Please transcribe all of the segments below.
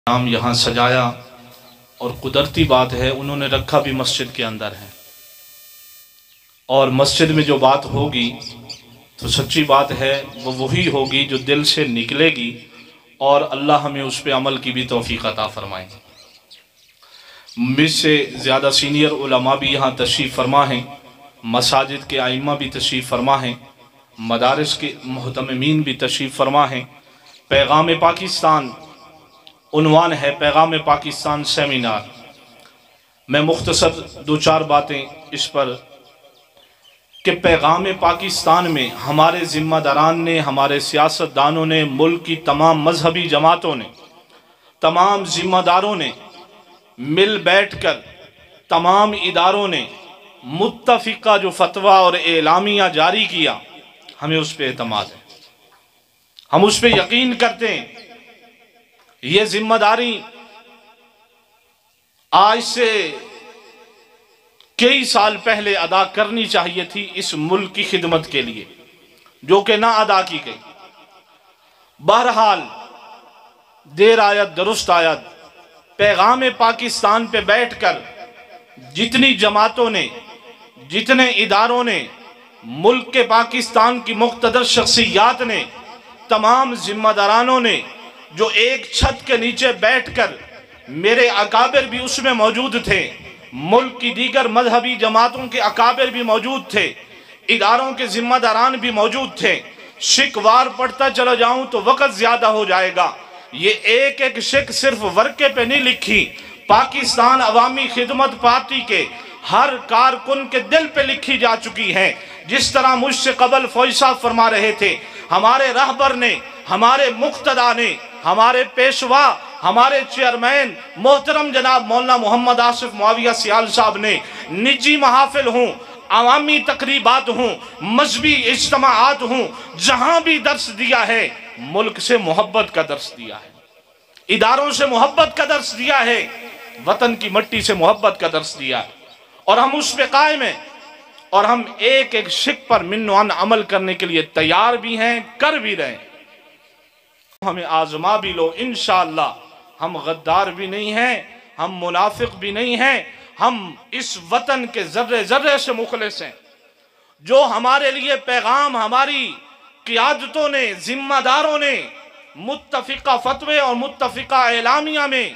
نام یہاں سجایا اور قدرتی بات ہے انہوں نے رکھا بھی مسجد کے اندر ہے، اور مسجد میں جو بات ہوگی تو سچی بات ہے وہ وہی ہوگی جو دل سے نکلے گی، اور اللہ ہمیں اس پہ عمل کی بھی توفیق عطا فرمائے۔ مجھ سے زیادہ سینئر علماء بھی یہاں تشریف فرما ہیں، مساجد کے ائمہ بھی تشریف فرما ہیں، مدارس کے محتممین بھی تشریف فرما ہیں۔ پیغام پاکستان عنوان ہے، پیغام پاکستان سیمینار۔ میں مختصر دو چار باتیں اس پر کہ پیغام پاکستان میں ہمارے ذمہ داران نے، ہمارے سیاستدانوں نے، ملک کی تمام مذہبی جماعتوں نے، تمام ذمہ داروں نے مل بیٹھ کر، تمام اداروں نے متفقہ جو فتویٰ اور اعلامیہ جاری کیا، ہمیں اس پہ اعتماد ہے، ہم اس پہ یقین کرتے ہیں۔ یہ ذمہ داری آج سے کئی سال پہلے ادا کرنی چاہیے تھی اس ملک کی خدمت کے لیے، جو کہ نہ ادا کی گئی۔ بہرحال دیر آید درست آید، پیغام پاکستان پہ بیٹھ کر جتنی جماعتوں نے، جتنے اداروں نے، ملک کے پاکستان کی مقتدر شخصیات نے، تمام ذمہ دارانوں نے جو ایک چھت کے نیچے بیٹھ کر، میرے اکابر بھی اس میں موجود تھے، ملک کی دیگر مذہبی جماعتوں کے اکابر بھی موجود تھے، اداروں کے ذمہ داران بھی موجود تھے۔ شکوار پڑھتا چلا جاؤں تو وقت زیادہ ہو جائے گا۔ یہ ایک ایک شک صرف ورقے پہ نہیں لکھی، پاکستان عوامی خدمت پارٹی کے ہر کارکن کے دل پہ لکھی جا چکی ہے۔ جس طرح مجھ سے قبل فوج صاحب فرما رہے تھے، ہمارے رہبر نے، ہمارے مقتدیٰ نے، ہمارے پیشوا، ہمارے چیئرمین محترم جناب مولانا محمد آصف معاویہ سیال صاحب نے نجی محافل ہوں، عوامی تقریبات ہوں، مذہبی اجتماعات ہوں، جہاں بھی درس دیا ہے، ملک سے محبت کا درس دیا ہے، اداروں سے محبت کا درس دیا ہے، وطن کی مٹی سے محبت کا درس دیا ہے، اور ہم اس پہ قائم ہیں، اور ہم ایک ایک شک پر منوان عمل کرنے کے لیے تیار بھی ہیں، کر بھی رہے ہیں۔ ہمیں آزما بھی لو انشاءاللہ، ہم غدار بھی نہیں ہیں، ہم منافق بھی نہیں ہیں، ہم اس وطن کے ذرے ذرے سے مخلص ہیں۔ جو ہمارے لیے پیغام ہماری قیادتوں نے، ذمہ داروں نے متفقہ فتوے اور متفقہ اعلامیہ میں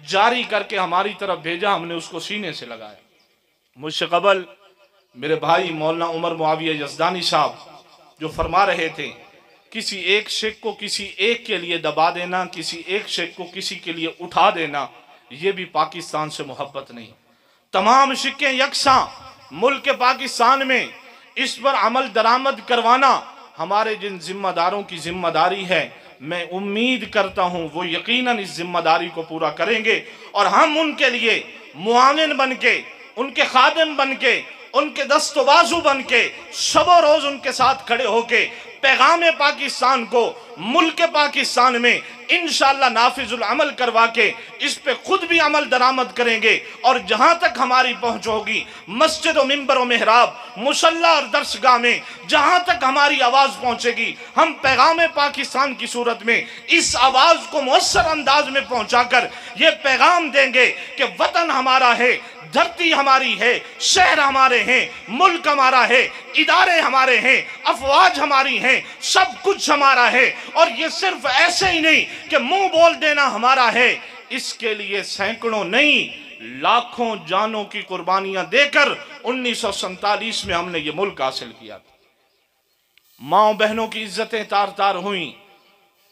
جاری کر کے ہماری طرف بھیجا، ہم نے اس کو سینے سے لگایا۔ مجھ سے قبل میرے بھائی مولانا عمر معاویہ یزدانی صاحب جو فرما رہے تھے، کسی ایک شک کو کسی ایک کے لیے دبا دینا، کسی ایک شک کو کسی کے لیے اٹھا دینا، یہ بھی پاکستان سے محبت نہیں۔ تمام شکیں یکساں ملک پاکستان میں اس پر عمل درآمد کروانا ہمارے جن ذمہ داروں کی ذمہ داری ہے۔ میں امید کرتا ہوں وہ یقیناً اس ذمہ داری کو پورا کریں گے، اور ہم ان کے لیے معاون بن کے، ان کے خادم بن کے، ان کے دست و بازو بن کے، شب و روز ان کے ساتھ کھڑے ہو کے پیغام پاکستان کو ملک پاکستان میں انشاءاللہ نافذ العمل کروا کے اس پہ خود بھی عمل درآمد کریں گے، اور جہاں تک ہماری پہنچ ہوگی، مسجد و منبر و محراب، مصلی اور درسگاہ میں جہاں تک ہماری آواز پہنچے گی، ہم پیغام پاکستان کی صورت میں اس آواز کو مؤثر انداز میں پہنچا کر یہ پیغام دیں گے کہ وطن ہمارا ہے، دھرتی ہماری ہے، شہر ہمارے ہیں، ملک ہمارا ہے، ادارے ہمارے ہیں، افواج ہماری ہیں، سب کچھ ہمارا ہے۔ اور یہ صرف ایسے ہی نہیں کہ منہ بول دینا ہمارا ہے، اس کے لیے سینکڑوں نہیں لاکھوں جانوں کی قربانیاں دے کر 1947 میں ہم نے یہ ملک حاصل کیا تھا۔ ماں بہنوں کی عزتیں تار تار ہوئیں،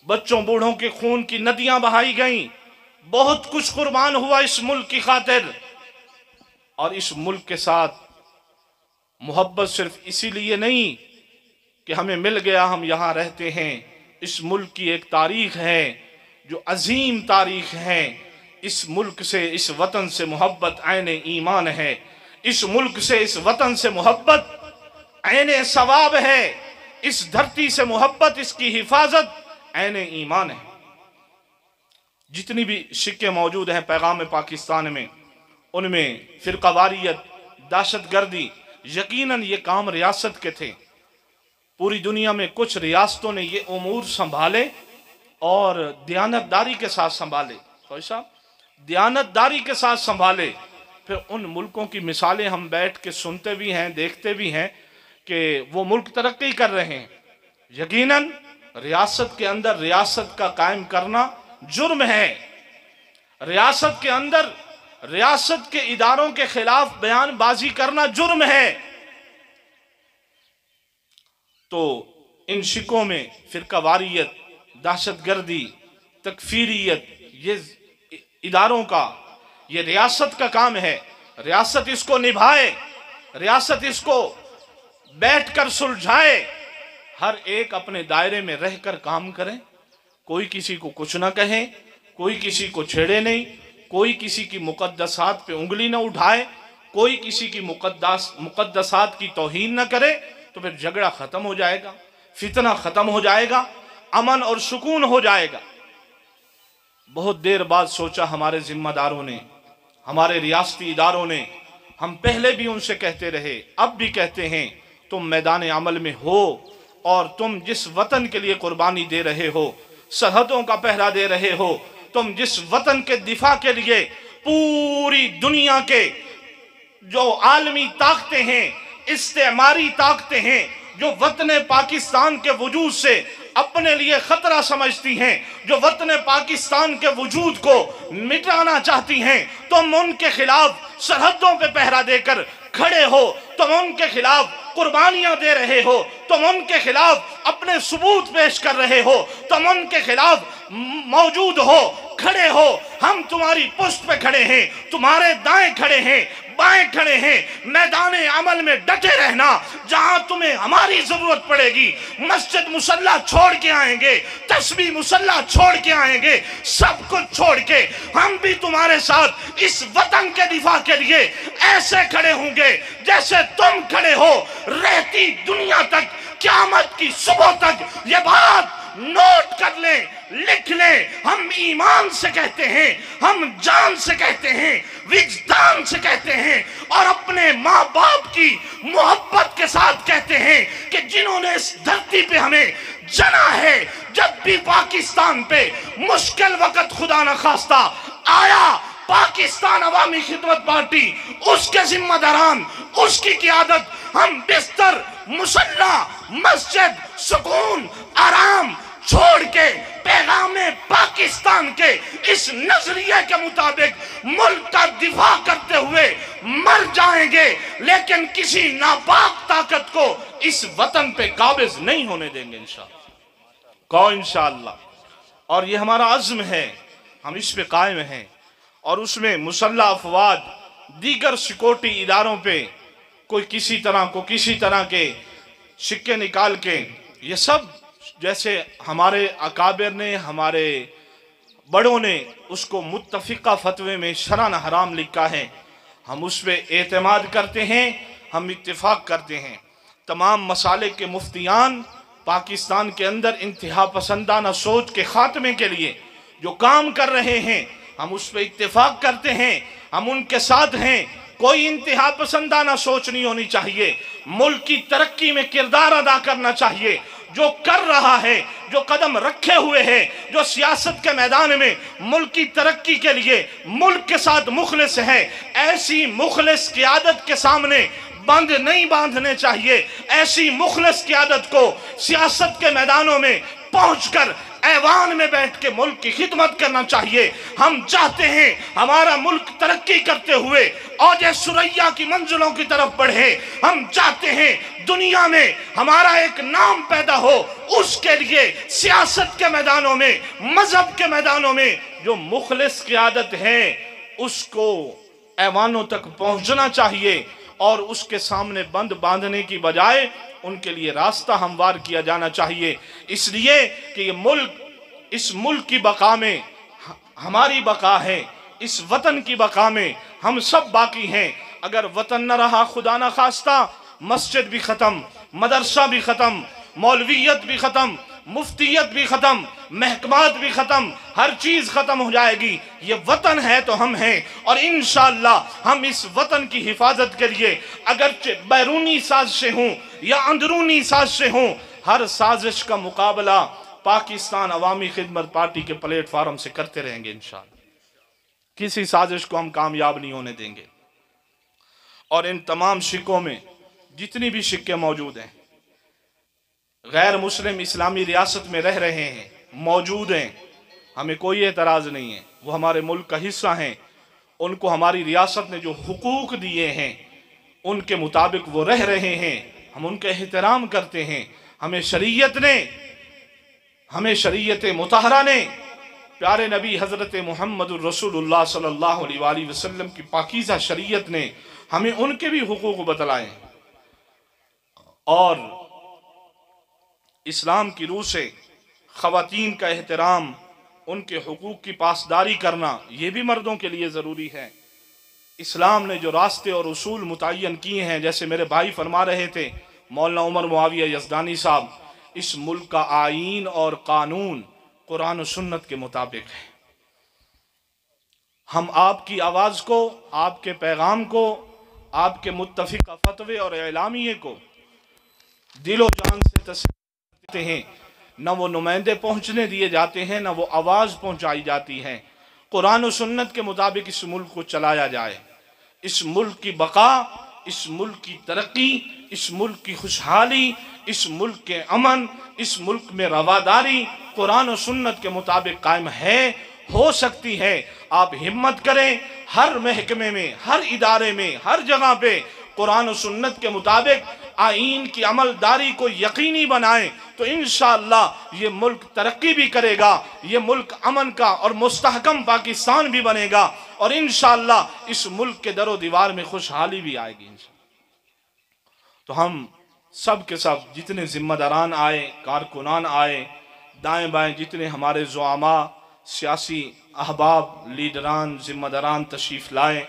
بچوں بوڑھوں کے خون کی ندیاں بہائی گئیں، بہت کچھ قربان ہوا اس ملک کی خاطر، اور اس ملک کے ساتھ محبت صرف اسی لیے نہیں کہ ہمیں مل گیا، ہم یہاں رہتے ہیں۔ اس ملک کی ایک تاریخ ہے جو عظیم تاریخ ہے۔ اس ملک سے، اس وطن سے محبت عین ایمان ہے، اس ملک سے، اس وطن سے محبت عین ثواب ہے، اس دھرتی سے محبت، اس کی حفاظت عین ایمان ہے۔ جتنی بھی شکیں موجود ہیں پیغام پاکستان میں، ان میں فرقہ واریت، دہشت گردی، یقیناً یہ کام ریاست کے تھے۔ پوری دنیا میں کچھ ریاستوں نے یہ امور سنبھالے اور دیانتداری کے ساتھ سنبھالے، फौजी साहब, दियानतदारी के साथ संभाले, फिर उन मुल्कों की मिसालें हम बैठ के सुनते भी हैं, देखते भी हैं कि वो मुल्क तरक्की कर रहे हैं। यकीनन रियासत के अंदर रियासत का कायम करना जुर्म है। रियासत के अंदर रियासत के इदारों के खिलाफ बयानबाजी करना जुर्म है। तो इन शिकों में फिरकावारियत, दहशतगर्दी, तकफीरियत, ये इदारों का, ये रियासत का काम है। रियासत इसको निभाए, रियासत इसको बैठकर सुलझाए। हर एक अपने दायरे में रहकर काम करें, कोई किसी को कुछ ना कहे, कोई किसी को छेड़े नहीं, कोई किसी की मुकद्दसात पे उंगली ना उठाए, कोई किसी की मुकद्दसात की तौहीन ना करे, तो फिर झगड़ा खत्म हो जाएगा, फितना खत्म हो जाएगा, अमन और सुकून हो जाएगा। बहुत देर बाद सोचा हमारे जिम्मेदारों ने, हमारे रियासती इदारों ने, हम पहले भी उनसे कहते रहे, अब भी कहते हैं, तुम मैदान अमल में हो और तुम जिस वतन के लिए कुर्बानी दे रहे हो, सरहदों का पहरा दे रहे हो, तुम जिस वतन के दिफा के लिए पूरी दुनिया के जो आलमी ताकतें हैं, इस्तेमारी ताकतें हैं, जो वतन पाकिस्तान के वजूद से अपने लिए खतरा समझती हैं, जो वतन पाकिस्तान के वजूद को मिटाना चाहती हैं, तुम उनके खिलाफ सरहदों पे पहरा देकर खड़े हो, तुम उनके खिलाफ कुर्बानियां दे रहे हो, तुम उनके खिलाफ अपने सबूत पेश कर रहे हो, तुम उनके खिलाफ मौजूद हो, खड़े हो। हम तुम्हारी पुष्ट पे खड़े हैं, तुम्हारे दाएं खड़े हैं, बाएं खड़े हैं। मैदान अमल में डटे रहना, जहां तुम्हें हमारी जरूरत पड़ेगी मस्जिद मुसल्ला छोड़ के आएंगे, तस्बीह मुसल्ला छोड़ के आएंगे, सब कुछ छोड़ के हम भी तुम्हारे साथ इस वतन के दिफा के लिए ऐसे खड़े होंगे जैसे तुम खड़े हो। रहती दुनिया तक, क़यामत की सुबह तक ये बात नोट कर लें, लिख लें। हम ईमान से कहते हैं, हम जान से कहते हैं, विजदान से कहते हैं, और अपने माँ बाप की मोहब्बत के साथ कहते हैं कि जिन्होंने इस धरती पे हमें जना है, जब भी पाकिस्तान पे मुश्किल वक्त खुदा न खास्ता आया, पाकिस्तान अवामी खिदमत पार्टी, उसके जिम्मेदारान, उसकी क़यादत, हम बिस्तर, मुसल्ला, मस्जिद, सुकून, आराम छोड़ के पैगामे पाकिस्तान के इस नजरिए के मुताबिक मुल्क का दिफा करते हुए मर जाएंगे, लेकिन किसी नापाक ताकत को इस वतन पे काबिज नहीं होने देंगे इंशाअल्लाह। और ये हमारा अज़्म है, हम इस पे कायम हैं, और उसमें मुसल्ला अफवाद, दीगर सिक्योरिटी इदारों पे कोई किसी तरह के सिक्के निकाल के, ये सब जैसे हमारे अकाबिर ने, हमारे बड़ों ने उसको मुत्तफ़िक़ा फतवे में शरअन हराम लिखा है, हम उस पर एतमाद करते हैं, हम इत्तिफाक करते हैं। तमाम मसालिक के मुफ्तियान पाकिस्तान के अंदर इंतहा पसंदाना सोच के ख़ात्मे के लिए जो काम कर रहे हैं, हम उस पर इत्तिफाक करते हैं, हम उनके साथ हैं। कोई इंतहा पसंदाना सोच नहीं होनी चाहिए, मुल्क की तरक्की में किरदार अदा करना चाहिए। जो कर रहा है, जो कदम रखे हुए है, जो सियासत के मैदान में मुल्क की तरक्की के लिए मुल्क के साथ मुखलिस है, ऐसी मुखलिस क़यादत के सामने बंद नहीं बांधने चाहिए। ऐसी मुखलिस क़यादत को सियासत के मैदानों में पहुंचकर ऐवान में बैठ के मुल्क की खिदमत करना चाहिए। हम चाहते हैं हमारा मुल्क तरक्की करते हुए औजे सुरैया की मंजिलों की तरफ बढ़े। हम चाहते हैं दुनिया में हमारा एक नाम पैदा हो। उसके लिए सियासत के मैदानों में, मजहब के मैदानों में जो मुखलिस क़यादत है, उसको ऐवानों तक पहुंचना चाहिए, और उसके सामने बंद बांधने की बजाय उनके लिए रास्ता हमवार किया जाना चाहिए। इसलिए कि ये मुल्क, इस मुल्क की बका में हमारी बका है, इस वतन की बका में हम सब बाकी हैं। अगर वतन न रहा, खुदा न खास्ता, मस्जिद भी ख़त्म, मदरसा भी ख़त्म, मौलवियत भी ख़त्म, मुफ्तियत भी ख़त्म, महकमात भी ख़त्म, हर चीज़ ख़त्म हो जाएगी। ये वतन है तो हम हैं, और इंशाअल्लाह हम इस वतन की हिफाजत के लिए अगरचे बैरूनी साजिशें हों या अंदरूनी साजिशें हों, हर साजिश का मुकाबला पाकिस्तान अवामी खिदमत पार्टी के प्लेटफार्म से करते रहेंगे इंशाअल्लाह। किसी साजिश को हम कामयाब नहीं होने देंगे। और इन तमाम शिक्कों में जितनी भी शिक्के मौजूद हैं, गैर मुस्लिम इस्लामी रियासत में रह रहे हैं, मौजूद हैं, हमें कोई एतराज़ नहीं है, वो हमारे मुल्क का हिस्सा हैं, उनको हमारी रियासत ने जो हुकूक दिए हैं उनके मुताबिक वो रह रहे हैं, हम उनका एहतराम करते हैं। हमें शरीयत मुतहरा ने, प्यारे नबी हज़रत मुहम्मदुर रसूलुल्लाह सल्लल्लाहु अलैहि वसल्लम की पाकीज़ा शरीयत ने हमें उनके भी हुकूक बतलाए। और इस्लाम की रूह से ख़वातीन का एहतराम, उनके हुकूक की पासदारी करना, ये भी मर्दों के लिए ज़रूरी है। इस्लाम ने जो रास्ते और उसूल मुतय्यन किए हैं, जैसे मेरे भाई फरमा रहे थे मौलाना उमर मुआविया यज़दानी साहब, इस मुल्क का आईन और कानून कुरान और सुन्नत के मुताबिक है। हम आपकी आवाज़ को, आपके पैगाम को, आपके मुत्तफ़िक़ा फ़तवे और एलामिये को दिलो जान से तस्लीम करते हैं। न वो नुमाइंदे पहुँचने दिए जाते हैं, न वो आवाज़ पहुँचाई जाती है। कुरान और सुन्नत के मुताबिक इस मुल्क को चलाया जाए। इस मुल्क की बका, इस मुल्क की तरक्की, इस मुल्क की खुशहाली, इस मुल्क के अमन, इस मुल्क में रवादारी कुरान और सुन्नत के मुताबिक कायम है, हो सकती है। आप हिम्मत करें, हर महकमे में, हर इदारे में, हर जगह पे कुरान और सुन्नत के मुताबिक आईन की अमलदारी को यकीनी बनाएं, तो इंशाअल्लाह ये मुल्क तरक्की भी करेगा, ये मुल्क अमन का और मुस्तहकम पाकिस्तान भी बनेगा, और इंशाअल्लाह इस मुल्क के दरो दीवार में खुशहाली भी आएगी। तो हम सब के सब जितने जिम्मेदारान आए, कारकुनान आए, दाएं बाएं जितने हमारे ज़ुआमा, सियासी अहबाब, लीडरान, जिम्मेदारान तशरीफ़ लाए,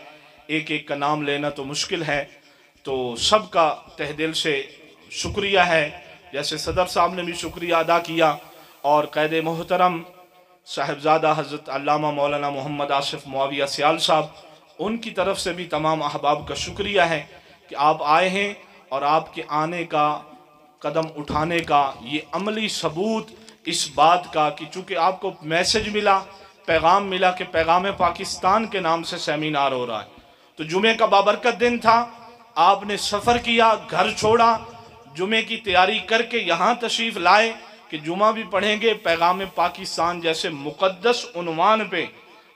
एक एक का नाम लेना तो मुश्किल है, तो सबका तहे दिल से शुक्रिया है। जैसे सदर साहब ने भी शुक्रिया अदा किया, और क़ैद मोहतरम साहिबजादा हज़रत अल्लामा मौलाना मोहम्मद आसिफ मुआविया सियाल साहब, उनकी तरफ से भी तमाम अहबाब का शुक्रिया है कि आप आए हैं, और आपके आने का, कदम उठाने का ये अमली सबूत इस बात का कि चूँकि आपको मैसेज मिला, पैगाम मिला कि पैगाम पाकिस्तान के नाम से सेमिनार हो रहा है, तो जुमे का बाबरकत दिन था, आपने सफ़र किया, घर छोड़ा, जुमे की तैयारी करके यहाँ तशरीफ़ लाए कि जुमा भी पढ़ेंगे, पैगाम पाकिस्तान जैसे मुक़द्दस उन्वान पे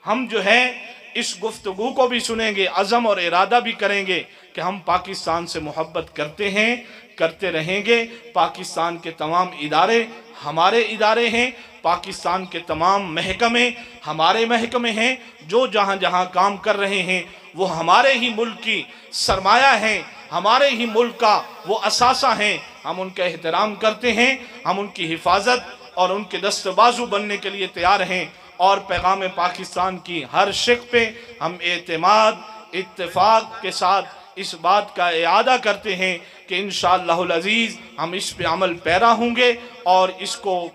हम जो है इस गुफ्तगू को भी सुनेंगे, अज़म और इरादा भी करेंगे कि हम पाकिस्तान से मोहब्बत करते हैं, करते रहेंगे। पाकिस्तान के तमाम इदारे हमारे इदारे हैं, पाकिस्तान के तमाम महकमे हमारे महकमे हैं, जो जहाँ जहाँ काम कर रहे हैं वो हमारे ही मुल्क की सरमाया हैं, हमारे ही मुल्क का वो असासा हैं। हम उनका एहतराम करते हैं, हम उनकी हिफाजत और उनके दस्तबाजू बनने के लिए तैयार हैं, और पैगाम पाकिस्तान की हर शिक पे हम एतमाद, इत्तेफाक के साथ इस बात का इआदा करते हैं कि इंशाअल्लाहुल अज़ीज़ हम इस पे अमल पैरा होंगे, और इसको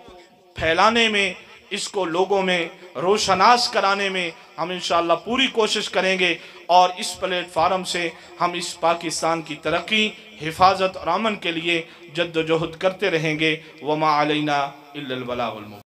फैलाने में, इसको लोगों में रोशनास कराने में हम इंशाअल्लाह पूरी कोशिश करेंगे, और इस प्लेटफार्म से हम इस पाकिस्तान की तरक्की, हिफाजत और अमन के लिए जद्दोजहद करते रहेंगे। वमा अलैना इल्लल बलागुल मुबीन।